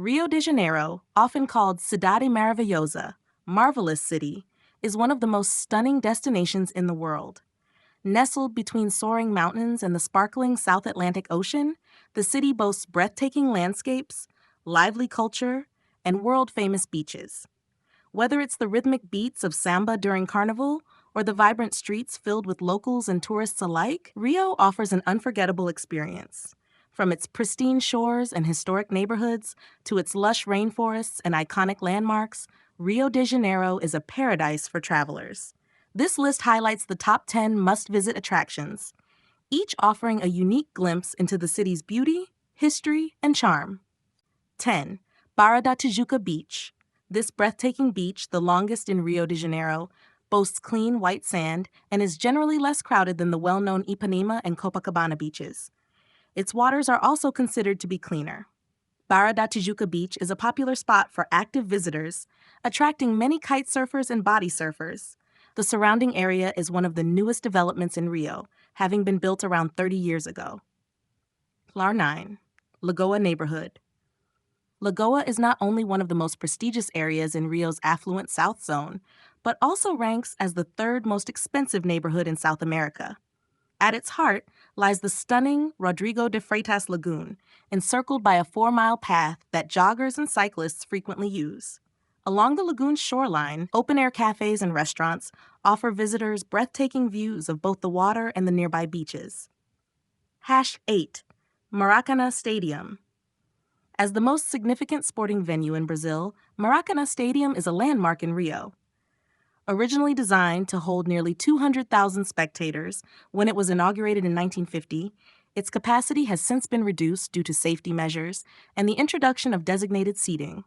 Rio de Janeiro, often called Cidade Maravilhosa, Marvelous City, is one of the most stunning destinations in the world. Nestled between soaring mountains and the sparkling South Atlantic Ocean, the city boasts breathtaking landscapes, lively culture, and world-famous beaches. Whether it's the rhythmic beats of samba during Carnival or the vibrant streets filled with locals and tourists alike, Rio offers an unforgettable experience. From its pristine shores and historic neighborhoods to its lush rainforests and iconic landmarks, Rio de Janeiro is a paradise for travelers. This list highlights the top 10 must-visit attractions, each offering a unique glimpse into the city's beauty, history, and charm. 10. Barra da Tijuca Beach. This breathtaking beach, the longest in Rio de Janeiro, boasts clean white sand and is generally less crowded than the well-known Ipanema and Copacabana beaches. Its waters are also considered to be cleaner. Barra da Tijuca Beach is a popular spot for active visitors, attracting many kite surfers and body surfers. The surrounding area is one of the newest developments in Rio, having been built around 30 years ago. 9. Lagoa Neighborhood. Lagoa is not only one of the most prestigious areas in Rio's affluent South Zone, but also ranks as the third most expensive neighborhood in South America. At its heart lies the stunning Rodrigo de Freitas Lagoon, encircled by a 4-mile path that joggers and cyclists frequently use. Along the lagoon's shoreline, open-air cafes and restaurants offer visitors breathtaking views of both the water and the nearby beaches. 8. Maracanã Stadium. As the most significant sporting venue in Brazil, Maracanã Stadium is a landmark in Rio. Originally designed to hold nearly 200,000 spectators when it was inaugurated in 1950, its capacity has since been reduced due to safety measures and the introduction of designated seating.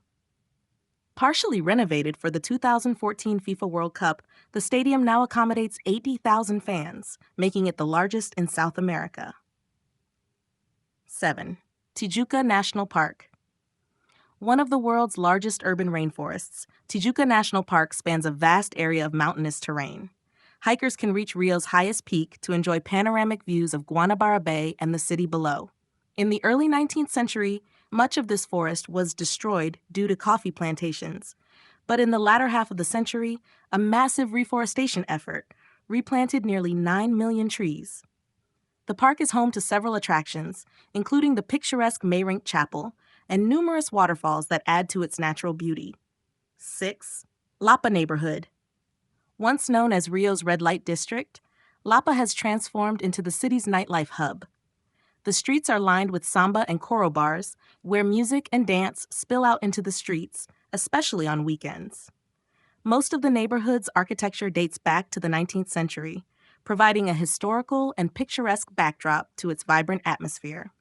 Partially renovated for the 2014 FIFA World Cup, the stadium now accommodates 80,000 fans, making it the largest in South America. 7. Tijuca National Park. One of the world's largest urban rainforests, Tijuca National Park spans a vast area of mountainous terrain. Hikers can reach Rio's highest peak to enjoy panoramic views of Guanabara Bay and the city below. In the early 19th century, much of this forest was destroyed due to coffee plantations, but in the latter half of the century, a massive reforestation effort replanted nearly 9 million trees. The park is home to several attractions, including the picturesque Mayrink Chapel and numerous waterfalls that add to its natural beauty. 6. Lapa Neighborhood. Once known as Rio's red light district, Lapa has transformed into the city's nightlife hub. The streets are lined with samba and choro bars, where music and dance spill out into the streets, especially on weekends. Most of the neighborhood's architecture dates back to the 19th century, providing a historical and picturesque backdrop to its vibrant atmosphere.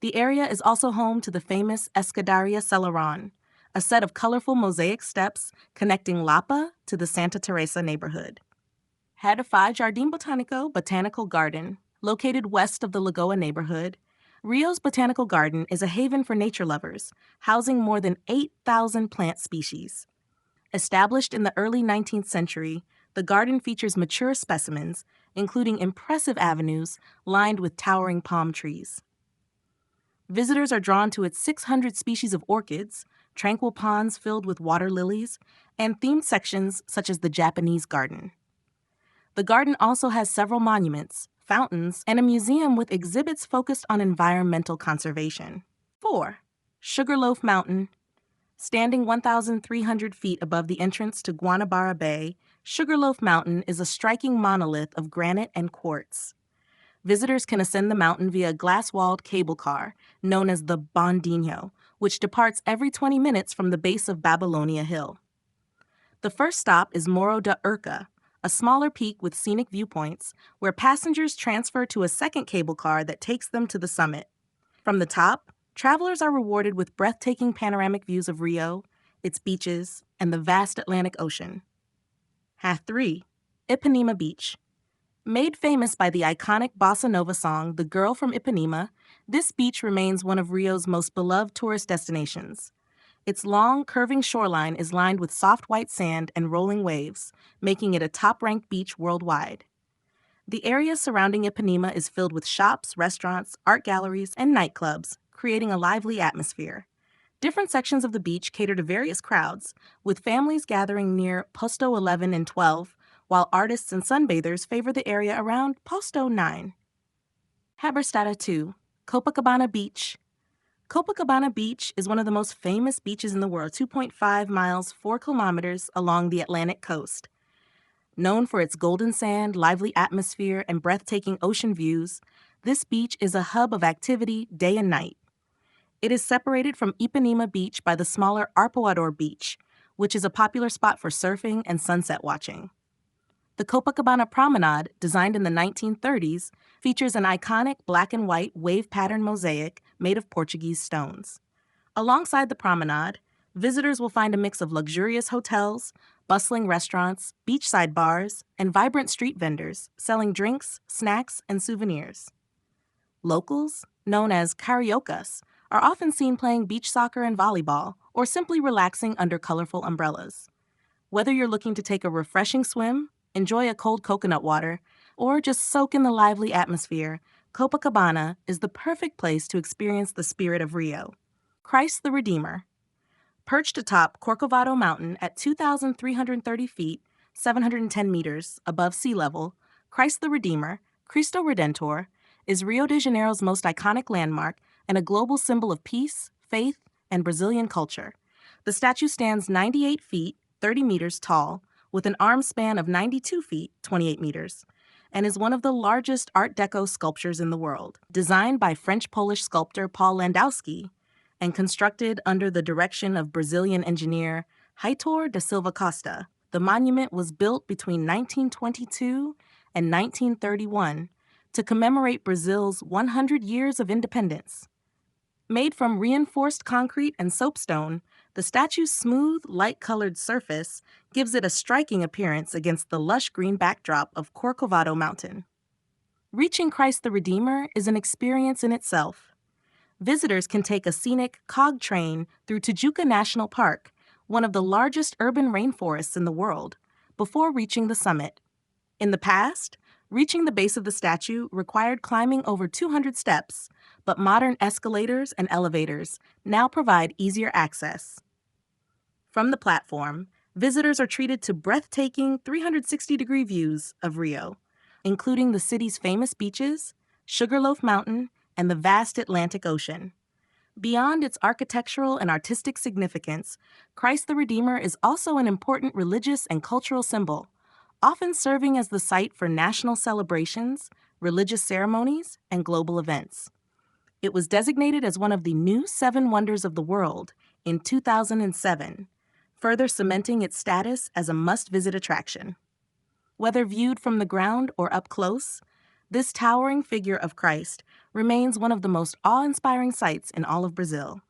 The area is also home to the famous Escadaria Celeron, a set of colorful mosaic steps connecting Lapa to the Santa Teresa neighborhood. 5. Jardim Botanical Garden. Located west of the Lagoa neighborhood, Rio's Botanical Garden is a haven for nature lovers, housing more than 8,000 plant species. Established in the early 19th century, the garden features mature specimens, including impressive avenues lined with towering palm trees. Visitors are drawn to its 600 species of orchids, tranquil ponds filled with water lilies, and themed sections such as the Japanese garden. The garden also has several monuments, fountains, and a museum with exhibits focused on environmental conservation. 4. Sugarloaf Mountain. Standing 1,300 feet above the entrance to Guanabara Bay, Sugarloaf Mountain is a striking monolith of granite and quartz. Visitors can ascend the mountain via a glass-walled cable car, known as the Bondinho, which departs every 20 minutes from the base of Babylonia Hill. The first stop is Morro da Urca, a smaller peak with scenic viewpoints, where passengers transfer to a second cable car that takes them to the summit. From the top, travelers are rewarded with breathtaking panoramic views of Rio, its beaches, and the vast Atlantic Ocean. 3. Ipanema Beach. Made famous by the iconic bossa nova song The Girl from Ipanema, this beach remains one of Rio's most beloved tourist destinations. Its long, curving shoreline is lined with soft white sand and rolling waves, making it a top-ranked beach worldwide. The area surrounding Ipanema is filled with shops, restaurants, art galleries, and nightclubs, creating a lively atmosphere. Different sections of the beach cater to various crowds, with families gathering near Posto 11 and 12, while artists and sunbathers favor the area around Posto 9. Haberstad 2, Copacabana Beach. Copacabana Beach is one of the most famous beaches in the world, 2.5 miles, 4 kilometers along the Atlantic coast. Known for its golden sand, lively atmosphere, and breathtaking ocean views, this beach is a hub of activity day and night. It is separated from Ipanema Beach by the smaller Arpoador Beach, which is a popular spot for surfing and sunset watching. The Copacabana Promenade, designed in the 1930s, features an iconic black and white wave pattern mosaic made of Portuguese stones. Alongside the promenade, visitors will find a mix of luxurious hotels, bustling restaurants, beachside bars, and vibrant street vendors selling drinks, snacks, and souvenirs. Locals, known as cariocas, are often seen playing beach soccer and volleyball, or simply relaxing under colorful umbrellas. Whether you're looking to take a refreshing swim, enjoy a cold coconut water, or just soak in the lively atmosphere, Copacabana is the perfect place to experience the spirit of Rio. Christ the Redeemer. Perched atop Corcovado Mountain at 2,330 feet, 710 meters above sea level, Christ the Redeemer, Cristo Redentor, is Rio de Janeiro's most iconic landmark and a global symbol of peace, faith, and Brazilian culture. The statue stands 98 feet, 30 meters tall, with an arm span of 92 feet, 28 meters, and is one of the largest Art Deco sculptures in the world. Designed by French-Polish sculptor Paul Landowski and constructed under the direction of Brazilian engineer Heitor da Silva Costa, the monument was built between 1922 and 1931 to commemorate Brazil's 100 years of independence. Made from reinforced concrete and soapstone, the statue's smooth, light-colored surface gives it a striking appearance against the lush green backdrop of Corcovado Mountain. Reaching Christ the Redeemer is an experience in itself. Visitors can take a scenic cog train through Tijuca National Park, one of the largest urban rainforests in the world, before reaching the summit. In the past, reaching the base of the statue required climbing over 200 steps, but modern escalators and elevators now provide easier access. From the platform, visitors are treated to breathtaking 360-degree views of Rio, including the city's famous beaches, Sugarloaf Mountain, and the vast Atlantic Ocean. Beyond its architectural and artistic significance, Christ the Redeemer is also an important religious and cultural symbol, often serving as the site for national celebrations, religious ceremonies, and global events. It was designated as one of the new 7 Wonders of the World in 2007, further cementing its status as a must-visit attraction. Whether viewed from the ground or up close, this towering figure of Christ remains one of the most awe-inspiring sights in all of Brazil.